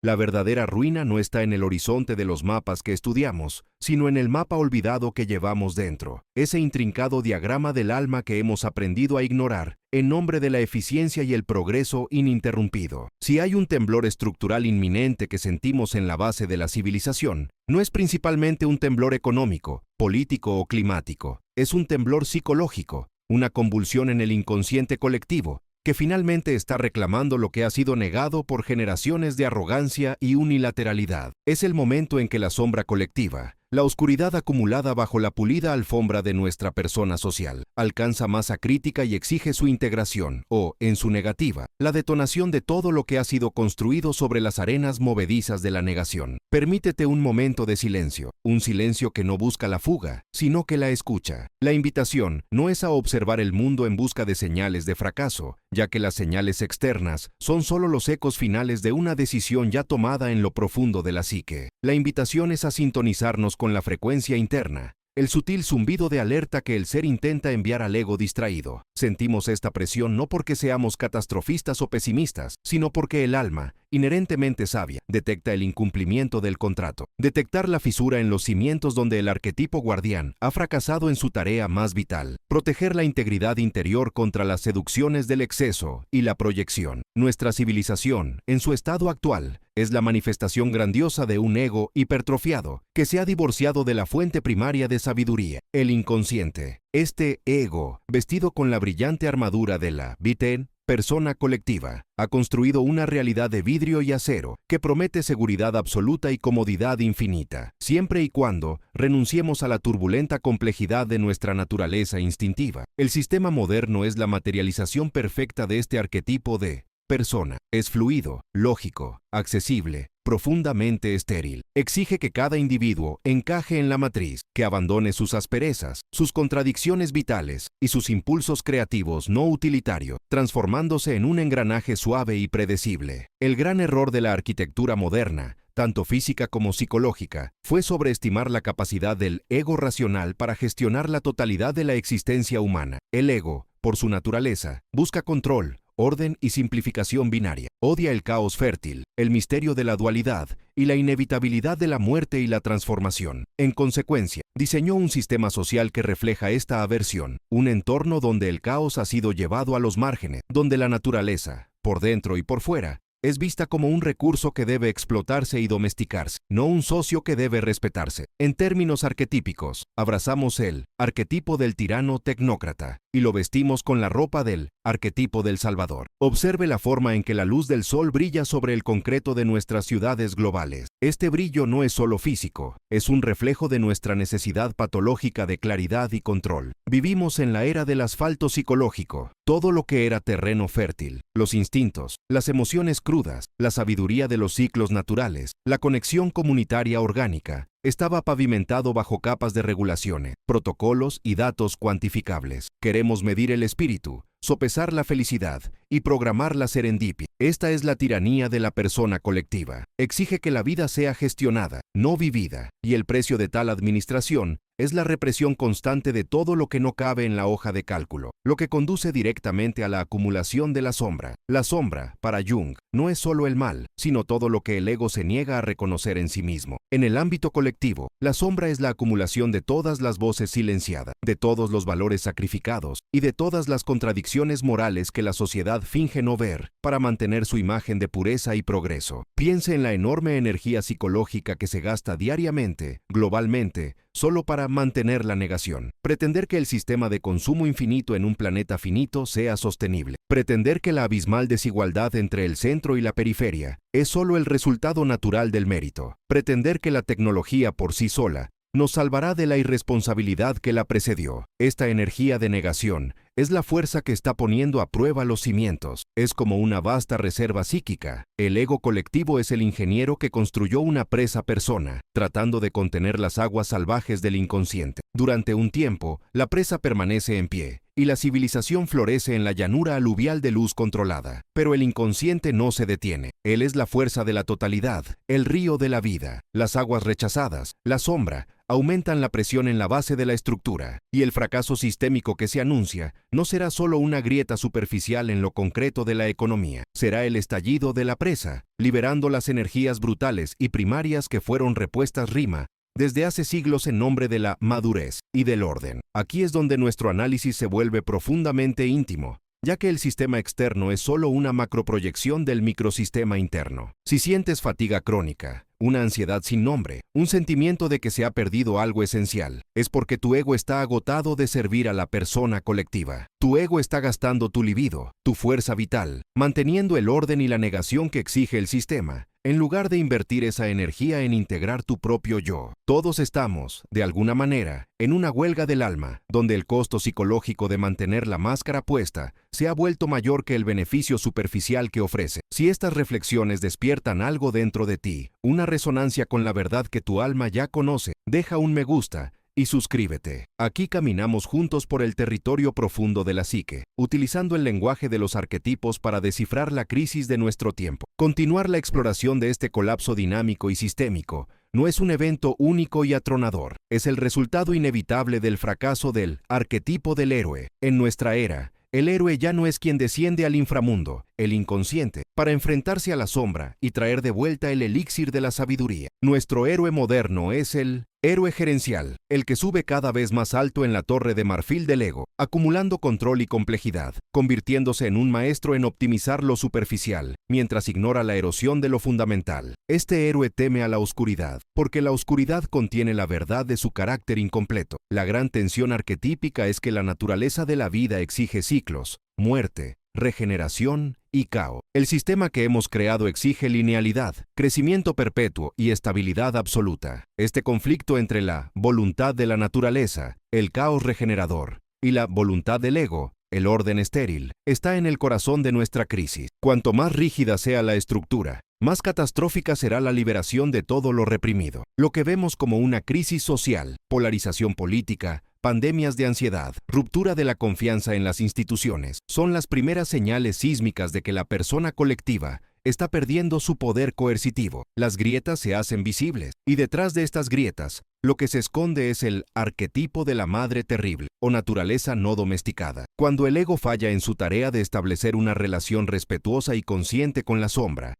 La verdadera ruina no está en el horizonte de los mapas que estudiamos, sino en el mapa olvidado que llevamos dentro, ese intrincado diagrama del alma que hemos aprendido a ignorar en nombre de la eficiencia y el progreso ininterrumpido. Si hay un temblor estructural inminente que sentimos en la base de la civilización, no es principalmente un temblor económico, político o climático, es un temblor psicológico, una convulsión en el inconsciente colectivo, que finalmente está reclamando lo que ha sido negado por generaciones de arrogancia y unilateralidad. Es el momento en que la sombra colectiva, la oscuridad acumulada bajo la pulida alfombra de nuestra persona social, alcanza masa crítica y exige su integración, o, en su negativa, la detonación de todo lo que ha sido construido sobre las arenas movedizas de la negación. Permítete un momento de silencio, un silencio que no busca la fuga, sino que la escucha. La invitación no es a observar el mundo en busca de señales de fracaso, ya que las señales externas son solo los ecos finales de una decisión ya tomada en lo profundo de la psique. La invitación es a sintonizarnos con la frecuencia interna, el sutil zumbido de alerta que el ser intenta enviar al ego distraído. Sentimos esta presión no porque seamos catastrofistas o pesimistas, sino porque el alma, inherentemente sabia, detecta el incumplimiento del contrato. Detectar la fisura en los cimientos donde el arquetipo guardián ha fracasado en su tarea más vital. Proteger la integridad interior contra las seducciones del exceso y la proyección. Nuestra civilización, en su estado actual, es la manifestación grandiosa de un ego hipertrofiado que se ha divorciado de la fuente primaria de sabiduría, el inconsciente. Este ego, vestido con la brillante armadura de la Viten, persona colectiva, ha construido una realidad de vidrio y acero que promete seguridad absoluta y comodidad infinita, siempre y cuando renunciemos a la turbulenta complejidad de nuestra naturaleza instintiva. El sistema moderno es la materialización perfecta de este arquetipo de persona. Es fluido, lógico, accesible, profundamente estéril. Exige que cada individuo encaje en la matriz, que abandone sus asperezas, sus contradicciones vitales y sus impulsos creativos no utilitarios, transformándose en un engranaje suave y predecible. El gran error de la arquitectura moderna, tanto física como psicológica, fue sobreestimar la capacidad del ego racional para gestionar la totalidad de la existencia humana. El ego, por su naturaleza, busca control, orden y simplificación binaria. Odia el caos fértil, el misterio de la dualidad y la inevitabilidad de la muerte y la transformación. En consecuencia, diseñó un sistema social que refleja esta aversión, un entorno donde el caos ha sido llevado a los márgenes, donde la naturaleza, por dentro y por fuera, es vista como un recurso que debe explotarse y domesticarse, no un socio que debe respetarse. En términos arquetípicos, abrazamos el arquetipo del tirano tecnócrata y lo vestimos con la ropa del arquetipo del salvador. Observe la forma en que la luz del sol brilla sobre el concreto de nuestras ciudades globales. Este brillo no es solo físico, es un reflejo de nuestra necesidad patológica de claridad y control. Vivimos en la era del asfalto psicológico. Todo lo que era terreno fértil, los instintos, las emociones crudas, la sabiduría de los ciclos naturales, la conexión comunitaria orgánica, estaba pavimentado bajo capas de regulaciones, protocolos y datos cuantificables. Queremos medir el espíritu, sopesar la felicidad y programar la serendipia. Esta es la tiranía de la persona colectiva. Exige que la vida sea gestionada, no vivida, y el precio de tal administración es la represión constante de todo lo que no cabe en la hoja de cálculo, lo que conduce directamente a la acumulación de la sombra. La sombra, para Jung, no es solo el mal, sino todo lo que el ego se niega a reconocer en sí mismo. En el ámbito colectivo, la sombra es la acumulación de todas las voces silenciadas, de todos los valores sacrificados y de todas las contradicciones morales que la sociedad finge no ver para mantener su imagen de pureza y progreso. Piense en la enorme energía psicológica que se gasta diariamente, globalmente, solo para mantener la negación. Pretender que el sistema de consumo infinito en un planeta finito sea sostenible. Pretender que la abismal desigualdad entre el centro y la periferia es solo el resultado natural del mérito. Pretender que la tecnología por sí sola nos salvará de la irresponsabilidad que la precedió. Esta energía de negación es la fuerza que está poniendo a prueba los cimientos. Es como una vasta reserva psíquica. El ego colectivo es el ingeniero que construyó una presa persona, tratando de contener las aguas salvajes del inconsciente. Durante un tiempo, la presa permanece en pie, y la civilización florece en la llanura aluvial de luz controlada. Pero el inconsciente no se detiene. Él es la fuerza de la totalidad, el río de la vida. Las aguas rechazadas, la sombra, aumentan la presión en la base de la estructura, y el fracaso sistémico que se anuncia no será solo una grieta superficial en lo concreto de la economía, será el estallido de la presa, liberando las energías brutales y primarias que fueron repuestas rima desde hace siglos en nombre de la madurez y del orden. Aquí es donde nuestro análisis se vuelve profundamente íntimo, ya que el sistema externo es solo una macroproyección del microsistema interno. Si sientes fatiga crónica, una ansiedad sin nombre, un sentimiento de que se ha perdido algo esencial, es porque tu ego está agotado de servir a la persona colectiva. Tu ego está gastando tu libido, tu fuerza vital, manteniendo el orden y la negación que exige el sistema, en lugar de invertir esa energía en integrar tu propio yo. Todos estamos, de alguna manera, en una huelga del alma, donde el costo psicológico de mantener la máscara puesta se ha vuelto mayor que el beneficio superficial que ofrece. Si estas reflexiones despiertan algo dentro de ti, una resonancia con la verdad que tu alma ya conoce, deja un me gusta y suscríbete. Aquí caminamos juntos por el territorio profundo de la psique, utilizando el lenguaje de los arquetipos para descifrar la crisis de nuestro tiempo. Continuar la exploración de este colapso dinámico y sistémico no es un evento único y atronador, es el resultado inevitable del fracaso del arquetipo del héroe. En nuestra era, el héroe ya no es quien desciende al inframundo, el inconsciente, para enfrentarse a la sombra y traer de vuelta el elixir de la sabiduría. Nuestro héroe moderno es el héroe gerencial, el que sube cada vez más alto en la torre de marfil del ego, acumulando control y complejidad, convirtiéndose en un maestro en optimizar lo superficial, mientras ignora la erosión de lo fundamental. Este héroe teme a la oscuridad, porque la oscuridad contiene la verdad de su carácter incompleto. La gran tensión arquetípica es que la naturaleza de la vida exige ciclos, muerte, regeneración y caos. El sistema que hemos creado exige linealidad, crecimiento perpetuo y estabilidad absoluta. Este conflicto entre la voluntad de la naturaleza, el caos regenerador, y la voluntad del ego, el orden estéril, está en el corazón de nuestra crisis. Cuanto más rígida sea la estructura, más catastrófica será la liberación de todo lo reprimido. Lo que vemos como una crisis social, polarización política, pandemias de ansiedad, ruptura de la confianza en las instituciones, son las primeras señales sísmicas de que la persona colectiva está perdiendo su poder coercitivo. Las grietas se hacen visibles, y detrás de estas grietas, lo que se esconde es el arquetipo de la madre terrible, o naturaleza no domesticada. Cuando el ego falla en su tarea de establecer una relación respetuosa y consciente con la sombra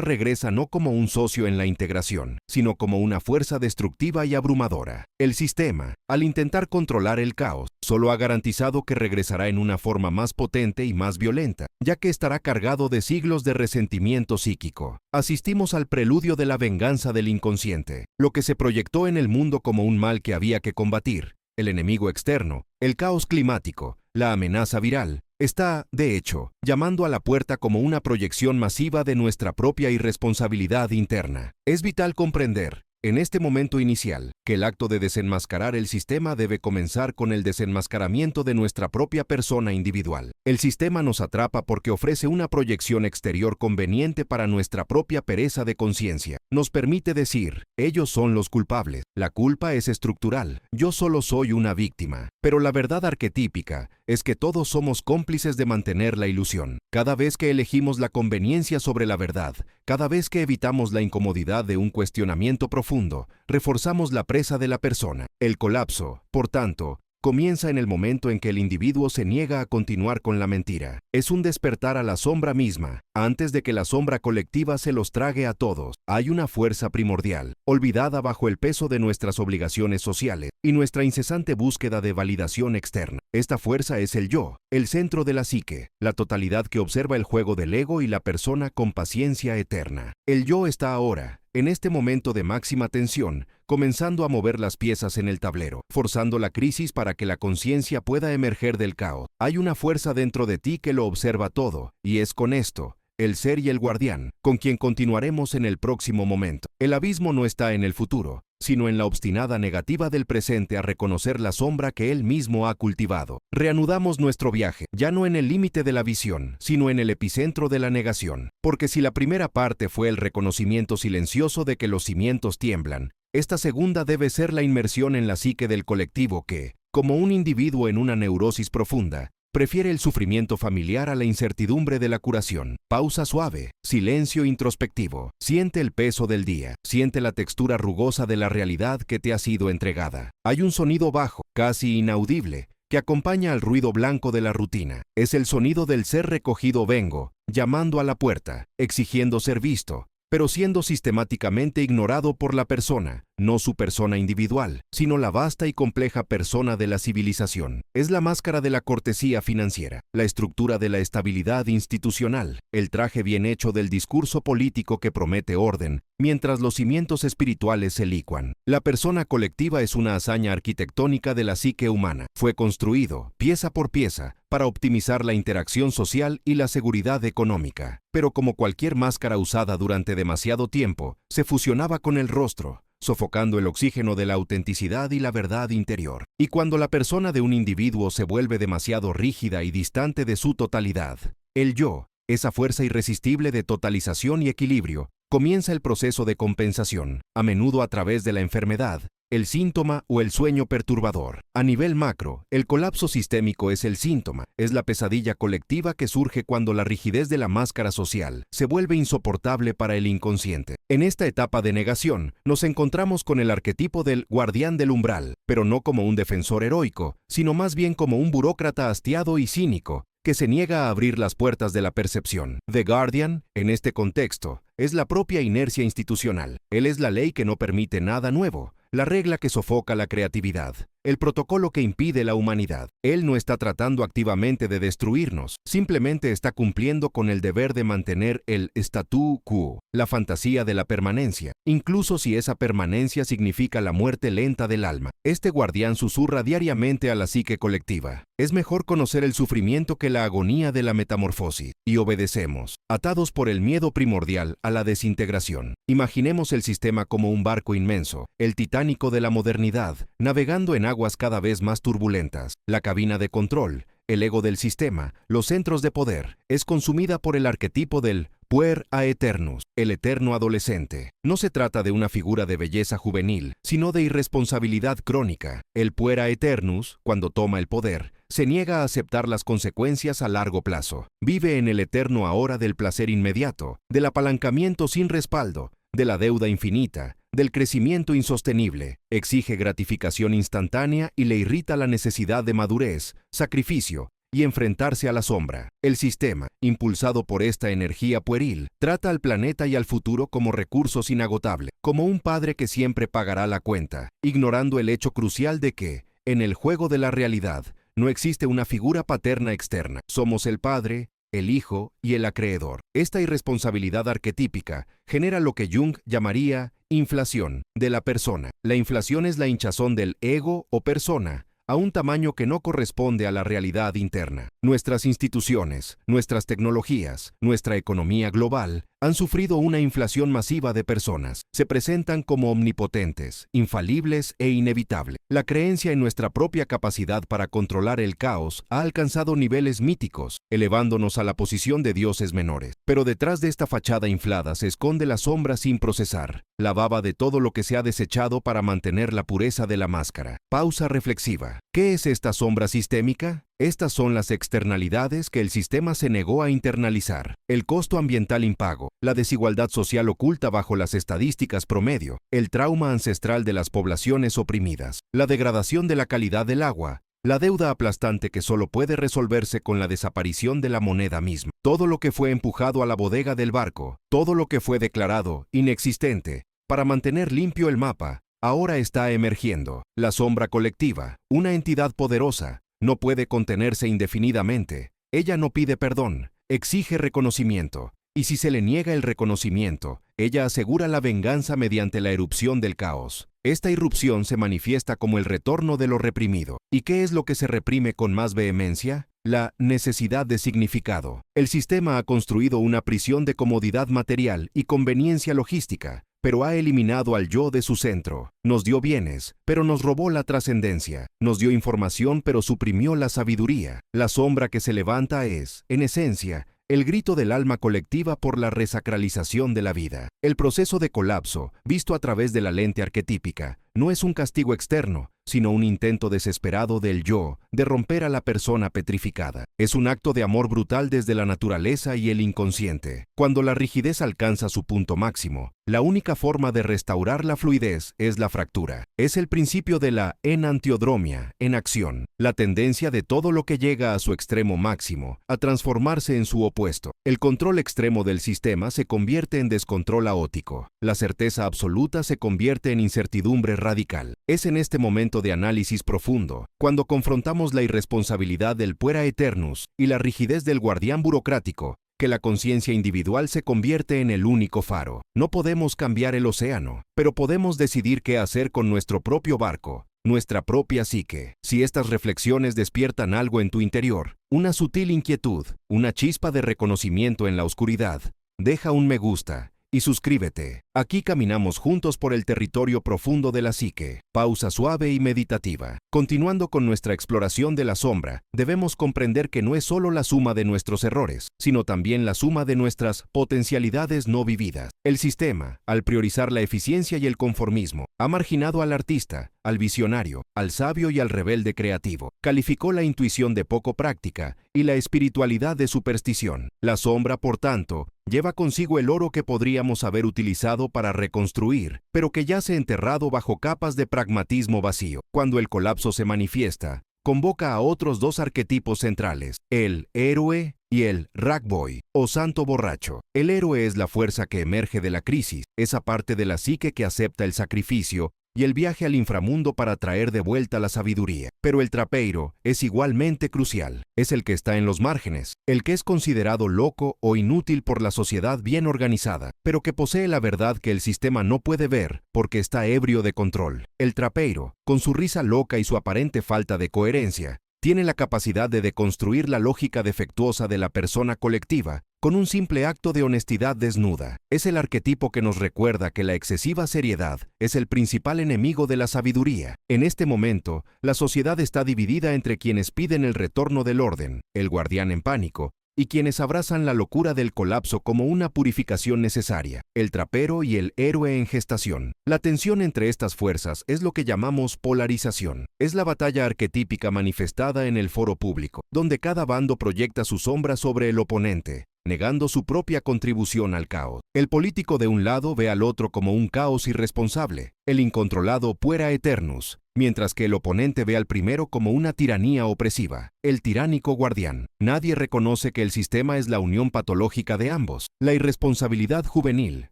regresa no como un socio en la integración, sino como una fuerza destructiva y abrumadora. El sistema, al intentar controlar el caos, solo ha garantizado que regresará en una forma más potente y más violenta, ya que estará cargado de siglos de resentimiento psíquico. Asistimos al preludio de la venganza del inconsciente, lo que se proyectó en el mundo como un mal que había que combatir, el enemigo externo, el caos climático, la amenaza viral, está, de hecho, llamando a la puerta como una proyección masiva de nuestra propia irresponsabilidad interna. Es vital comprender, en este momento inicial, que el acto de desenmascarar el sistema debe comenzar con el desenmascaramiento de nuestra propia persona individual. El sistema nos atrapa porque ofrece una proyección exterior conveniente para nuestra propia pereza de conciencia. Nos permite decir, ellos son los culpables, la culpa es estructural, yo solo soy una víctima. Pero la verdad arquetípica es que todos somos cómplices de mantener la ilusión. Cada vez que elegimos la conveniencia sobre la verdad, cada vez que evitamos la incomodidad de un cuestionamiento profundo, reforzamos la presa de la persona. El colapso, por tanto, comienza en el momento en que el individuo se niega a continuar con la mentira. Es un despertar a la sombra misma, antes de que la sombra colectiva se los trague a todos. Hay una fuerza primordial, olvidada bajo el peso de nuestras obligaciones sociales y nuestra incesante búsqueda de validación externa. Esta fuerza es el yo, el centro de la psique, la totalidad que observa el juego del ego y la persona con paciencia eterna. El yo está ahora, en este momento de máxima tensión, comenzando a mover las piezas en el tablero, forzando la crisis para que la conciencia pueda emerger del caos. Hay una fuerza dentro de ti que lo observa todo, y es con esto, el ser y el guardián, con quien continuaremos en el próximo momento. El abismo no está en el futuro, sino en la obstinada negativa del presente a reconocer la sombra que él mismo ha cultivado. Reanudamos nuestro viaje, ya no en el límite de la visión, sino en el epicentro de la negación. Porque si la primera parte fue el reconocimiento silencioso de que los cimientos tiemblan, esta segunda debe ser la inmersión en la psique del colectivo que, Como un individuo en una neurosis profunda, prefiere el sufrimiento familiar a la incertidumbre de la curación. Pausa suave, silencio introspectivo. Siente el peso del día, siente la textura rugosa de la realidad que te ha sido entregada. Hay un sonido bajo, casi inaudible, que acompaña al ruido blanco de la rutina. Es el sonido del ser recogido vengo, llamando a la puerta, exigiendo ser visto, pero siendo sistemáticamente ignorado por la persona, no su persona individual, sino la vasta y compleja persona de la civilización. Es la máscara de la cortesía financiera, la estructura de la estabilidad institucional, el traje bien hecho del discurso político que promete orden, mientras los cimientos espirituales se licuan. La persona colectiva es una hazaña arquitectónica de la psique humana. Fue construido, pieza por pieza, para optimizar la interacción social y la seguridad económica. Pero como cualquier máscara usada durante demasiado tiempo, se fusionaba con el rostro, sofocando el oxígeno de la autenticidad y la verdad interior. Y cuando la persona de un individuo se vuelve demasiado rígida y distante de su totalidad, el yo, esa fuerza irresistible de totalización y equilibrio, comienza el proceso de compensación, a menudo a través de la enfermedad, el síntoma o el sueño perturbador. A nivel macro, el colapso sistémico es el síntoma, es la pesadilla colectiva que surge cuando la rigidez de la máscara social se vuelve insoportable para el inconsciente. En esta etapa de negación, nos encontramos con el arquetipo del guardián del umbral, pero no como un defensor heroico, sino más bien como un burócrata hastiado y cínico, que se niega a abrir las puertas de la percepción. The Guardian, en este contexto, es la propia inercia institucional. Él es la ley que no permite nada nuevo, la regla que sofoca la creatividad, el protocolo que impide la humanidad. Él no está tratando activamente de destruirnos, simplemente está cumpliendo con el deber de mantener el statu quo, la fantasía de la permanencia, incluso si esa permanencia significa la muerte lenta del alma. Este guardián susurra diariamente a la psique colectiva. Es mejor conocer el sufrimiento que la agonía de la metamorfosis, y obedecemos, atados por el miedo primordial a la desintegración. Imaginemos el sistema como un barco inmenso, el Titánico de la modernidad, navegando en aguas cada vez más turbulentas. La cabina de control, el ego del sistema, los centros de poder, es consumida por el arquetipo del puer aeternus, el eterno adolescente. No se trata de una figura de belleza juvenil, sino de irresponsabilidad crónica. El puer aeternus, cuando toma el poder, se niega a aceptar las consecuencias a largo plazo. Vive en el eterno ahora del placer inmediato, del apalancamiento sin respaldo, de la deuda infinita, del crecimiento insostenible. Exige gratificación instantánea y le irrita la necesidad de madurez, sacrificio y enfrentarse a la sombra. El sistema, impulsado por esta energía pueril, trata al planeta y al futuro como recursos inagotables, como un padre que siempre pagará la cuenta, ignorando el hecho crucial de que, en el juego de la realidad, no existe una figura paterna externa. Somos el padre, el hijo y el acreedor. Esta irresponsabilidad arquetípica genera lo que Jung llamaría inflación de la persona. La inflación es la hinchazón del ego o persona a un tamaño que no corresponde a la realidad interna. Nuestras instituciones, nuestras tecnologías, nuestra economía global han sufrido una inflación masiva de personas. Se presentan como omnipotentes, infalibles e inevitables. La creencia en nuestra propia capacidad para controlar el caos ha alcanzado niveles míticos, elevándonos a la posición de dioses menores. Pero detrás de esta fachada inflada se esconde la sombra sin procesar, la baba de todo lo que se ha desechado para mantener la pureza de la máscara. Pausa reflexiva. ¿Qué es esta sombra sistémica? Estas son las externalidades que el sistema se negó a internalizar. El costo ambiental impago, la desigualdad social oculta bajo las estadísticas promedio, el trauma ancestral de las poblaciones oprimidas, la degradación de la calidad del agua, la deuda aplastante que solo puede resolverse con la desaparición de la moneda misma. Todo lo que fue empujado a la bodega del barco, todo lo que fue declarado inexistente para mantener limpio el mapa, ahora está emergiendo. La sombra colectiva, una entidad poderosa, no puede contenerse indefinidamente. Ella no pide perdón, exige reconocimiento. Y si se le niega el reconocimiento, ella asegura la venganza mediante la erupción del caos. Esta irrupción se manifiesta como el retorno de lo reprimido. ¿Y qué es lo que se reprime con más vehemencia? La necesidad de significado. El sistema ha construido una prisión de comodidad material y conveniencia logística, pero ha eliminado al yo de su centro. Nos dio bienes, pero nos robó la trascendencia. Nos dio información, pero suprimió la sabiduría. La sombra que se levanta es, en esencia, el grito del alma colectiva por la resacralización de la vida. El proceso de colapso, visto a través de la lente arquetípica, no es un castigo externo, sino un intento desesperado del yo de romper a la persona petrificada. Es un acto de amor brutal desde la naturaleza y el inconsciente. Cuando la rigidez alcanza su punto máximo, la única forma de restaurar la fluidez es la fractura. Es el principio de la enantiodromia en acción, la tendencia de todo lo que llega a su extremo máximo a transformarse en su opuesto. El control extremo del sistema se convierte en descontrol aótico. La certeza absoluta se convierte en incertidumbre radical. Es en este momento de análisis profundo, cuando confrontamos la irresponsabilidad del puera aeternus y la rigidez del guardián burocrático, que la conciencia individual se convierte en el único faro. No podemos cambiar el océano, pero podemos decidir qué hacer con nuestro propio barco, nuestra propia psique. Si estas reflexiones despiertan algo en tu interior, una sutil inquietud, una chispa de reconocimiento en la oscuridad, deja un me gusta y suscríbete. Aquí caminamos juntos por el territorio profundo de la psique. Pausa suave y meditativa. Continuando con nuestra exploración de la sombra, debemos comprender que no es solo la suma de nuestros errores, sino también la suma de nuestras potencialidades no vividas. El sistema, al priorizar la eficiencia y el conformismo, ha marginado al artista, al visionario, al sabio y al rebelde creativo. Calificó la intuición de poco práctica y la espiritualidad de superstición. La sombra, por tanto, lleva consigo el oro que podríamos haber utilizado para reconstruir, pero que yace enterrado bajo capas de pragmatismo vacío. Cuando el colapso se manifiesta, convoca a otros dos arquetipos centrales, el héroe y el ragboy, o santo borracho. El héroe es la fuerza que emerge de la crisis, esa parte de la psique que acepta el sacrificio y el viaje al inframundo para traer de vuelta la sabiduría. Pero el trapeiro es igualmente crucial. Es el que está en los márgenes, el que es considerado loco o inútil por la sociedad bien organizada, pero que posee la verdad que el sistema no puede ver porque está ebrio de control. El trapeiro, con su risa loca y su aparente falta de coherencia, tiene la capacidad de deconstruir la lógica defectuosa de la persona colectiva con un simple acto de honestidad desnuda. Es el arquetipo que nos recuerda que la excesiva seriedad es el principal enemigo de la sabiduría. En este momento, la sociedad está dividida entre quienes piden el retorno del orden, el guardián en pánico, y quienes abrazan la locura del colapso como una purificación necesaria, el trapero y el héroe en gestación. La tensión entre estas fuerzas es lo que llamamos polarización. Es la batalla arquetípica manifestada en el foro público, donde cada bando proyecta su sombra sobre el oponente, negando su propia contribución al caos. El político de un lado ve al otro como un caos irresponsable, el incontrolado puera aeternus, mientras que el oponente ve al primero como una tiranía opresiva, el tiránico guardián. Nadie reconoce que el sistema es la unión patológica de ambos, la irresponsabilidad juvenil,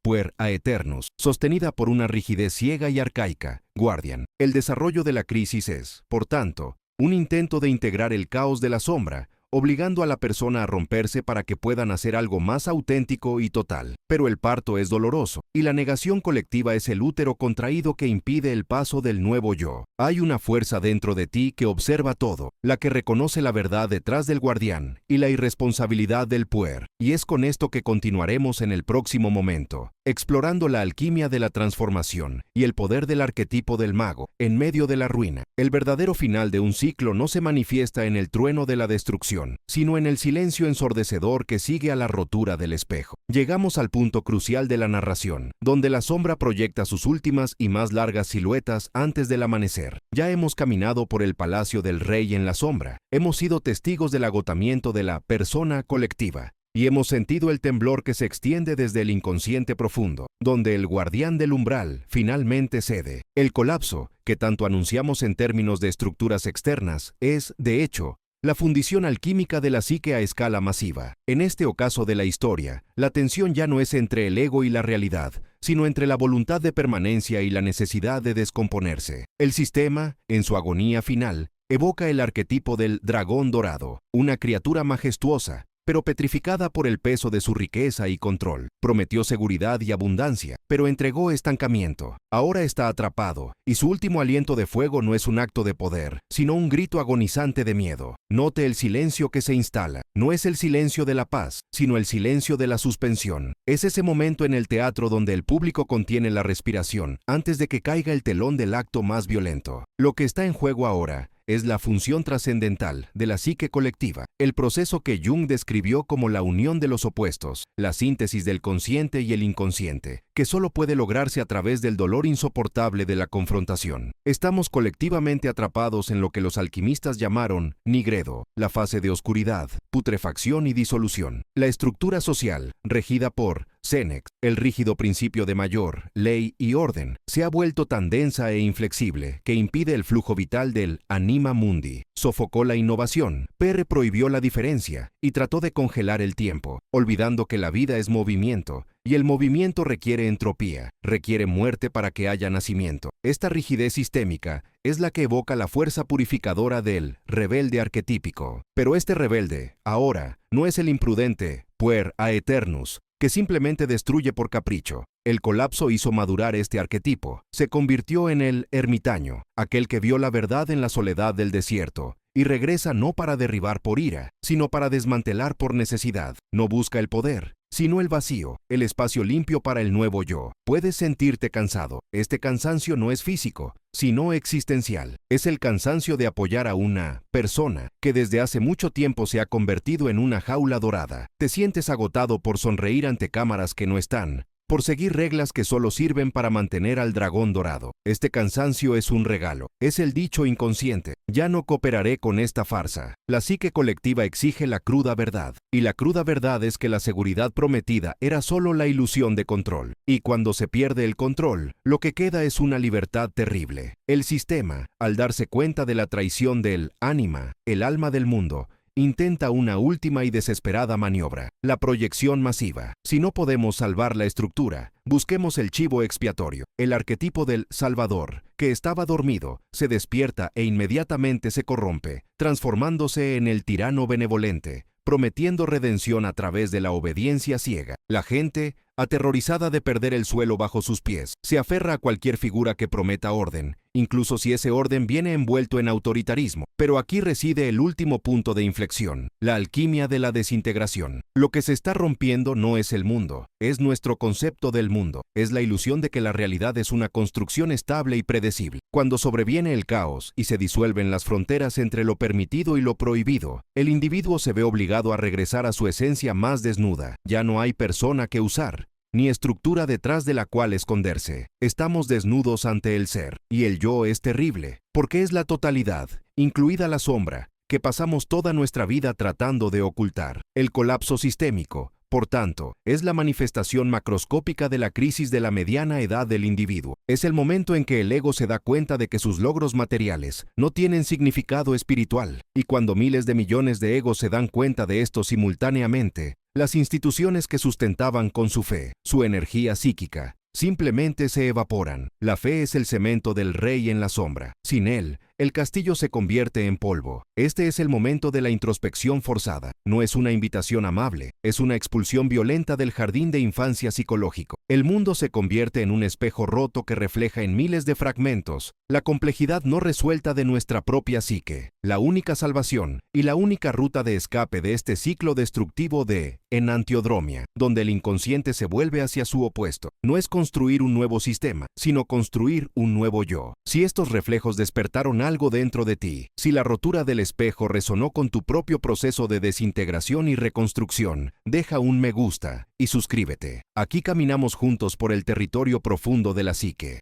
puer aeternus, sostenida por una rigidez ciega y arcaica, guardian. El desarrollo de la crisis es, por tanto, un intento de integrar el caos de la sombra, obligando a la persona a romperse para que puedan hacer algo más auténtico y total. Pero el parto es doloroso, y la negación colectiva es el útero contraído que impide el paso del nuevo yo. Hay una fuerza dentro de ti que observa todo, la que reconoce la verdad detrás del guardián y la irresponsabilidad del puer. Y es con esto que continuaremos en el próximo momento, explorando la alquimia de la transformación y el poder del arquetipo del mago en medio de la ruina. El verdadero final de un ciclo no se manifiesta en el trueno de la destrucción, sino en el silencio ensordecedor que sigue a la rotura del espejo. Llegamos al punto crucial de la narración, donde la sombra proyecta sus últimas y más largas siluetas antes del amanecer. Ya hemos caminado por el palacio del rey en la sombra, hemos sido testigos del agotamiento de la persona colectiva, y hemos sentido el temblor que se extiende desde el inconsciente profundo, donde el guardián del umbral finalmente cede. El colapso, que tanto anunciamos en términos de estructuras externas, es, de hecho, la fundición alquímica de la psique a escala masiva. En este ocaso de la historia, la tensión ya no es entre el ego y la realidad, sino entre la voluntad de permanencia y la necesidad de descomponerse. El sistema, en su agonía final, evoca el arquetipo del dragón dorado, una criatura majestuosa, pero petrificada por el peso de su riqueza y control. Prometió seguridad y abundancia, pero entregó estancamiento. Ahora está atrapado, y su último aliento de fuego no es un acto de poder, sino un grito agonizante de miedo. Note el silencio que se instala. No es el silencio de la paz, sino el silencio de la suspensión. Es ese momento en el teatro donde el público contiene la respiración antes de que caiga el telón del acto más violento. Lo que está en juego ahora es la función trascendental de la psique colectiva, el proceso que Jung describió como la unión de los opuestos, la síntesis del consciente y el inconsciente, que que solo puede lograrse a través del dolor insoportable de la confrontación. Estamos colectivamente atrapados en lo que los alquimistas llamaron nigredo, la fase de oscuridad, putrefacción y disolución. La estructura social, regida por Sénex, el rígido principio de mayor, ley y orden, se ha vuelto tan densa e inflexible que impide el flujo vital del anima mundi. Sofocó la innovación, Perre prohibió la diferencia y trató de congelar el tiempo, olvidando que la vida es movimiento, y el movimiento requiere entropía, requiere muerte para que haya nacimiento. Esta rigidez sistémica es la que evoca la fuerza purificadora del rebelde arquetípico. Pero este rebelde, ahora, no es el imprudente puer aeternus, que simplemente destruye por capricho. El colapso hizo madurar este arquetipo. Se convirtió en el ermitaño, aquel que vio la verdad en la soledad del desierto, y regresa no para derribar por ira, sino para desmantelar por necesidad. No busca el poder, sino el vacío, el espacio limpio para el nuevo yo. Puedes sentirte cansado. Este cansancio no es físico, sino existencial. Es el cansancio de apoyar a una persona que desde hace mucho tiempo se ha convertido en una jaula dorada. Te sientes agotado por sonreír ante cámaras que no están, por seguir reglas que solo sirven para mantener al dragón dorado. Este cansancio es un regalo. Es el dicho inconsciente. Ya no cooperaré con esta farsa. La psique colectiva exige la cruda verdad. Y la cruda verdad es que la seguridad prometida era solo la ilusión de control. Y cuando se pierde el control, lo que queda es una libertad terrible. El sistema, al darse cuenta de la traición del ánima, el alma del mundo, intenta una última y desesperada maniobra, la proyección masiva. Si no podemos salvar la estructura, busquemos el chivo expiatorio. El arquetipo del Salvador, que estaba dormido, se despierta e inmediatamente se corrompe, transformándose en el tirano benevolente, prometiendo redención a través de la obediencia ciega. La gente, aterrorizada de perder el suelo bajo sus pies, se aferra a cualquier figura que prometa orden, incluso si ese orden viene envuelto en autoritarismo. Pero aquí reside el último punto de inflexión, la alquimia de la desintegración. Lo que se está rompiendo no es el mundo, es nuestro concepto del mundo, es la ilusión de que la realidad es una construcción estable y predecible. Cuando sobreviene el caos y se disuelven las fronteras entre lo permitido y lo prohibido, el individuo se ve obligado a regresar a su esencia más desnuda. Ya no hay persona que usar, ni estructura detrás de la cual esconderse. Estamos desnudos ante el ser, y el yo es terrible, porque es la totalidad, incluida la sombra, que pasamos toda nuestra vida tratando de ocultar. El colapso sistémico, por tanto, es la manifestación macroscópica de la crisis de la mediana edad del individuo. Es el momento en que el ego se da cuenta de que sus logros materiales no tienen significado espiritual, y cuando miles de millones de egos se dan cuenta de esto simultáneamente, las instituciones que sustentaban con su fe, su energía psíquica, simplemente se evaporan. La fe es el cemento del rey en la sombra. Sin él, el castillo se convierte en polvo. Este es el momento de la introspección forzada. No es una invitación amable, es una expulsión violenta del jardín de infancia psicológico. El mundo se convierte en un espejo roto que refleja en miles de fragmentos la complejidad no resuelta de nuestra propia psique. La única salvación y la única ruta de escape de este ciclo destructivo de enantiodromia, donde el inconsciente se vuelve hacia su opuesto, no es construir un nuevo sistema, sino construir un nuevo yo. Si estos reflejos despertaron algo dentro de ti, si la rotura del espejo resonó con tu propio proceso de desintegración y reconstrucción, deja un me gusta y suscríbete. Aquí caminamos juntos por el territorio profundo de la psique.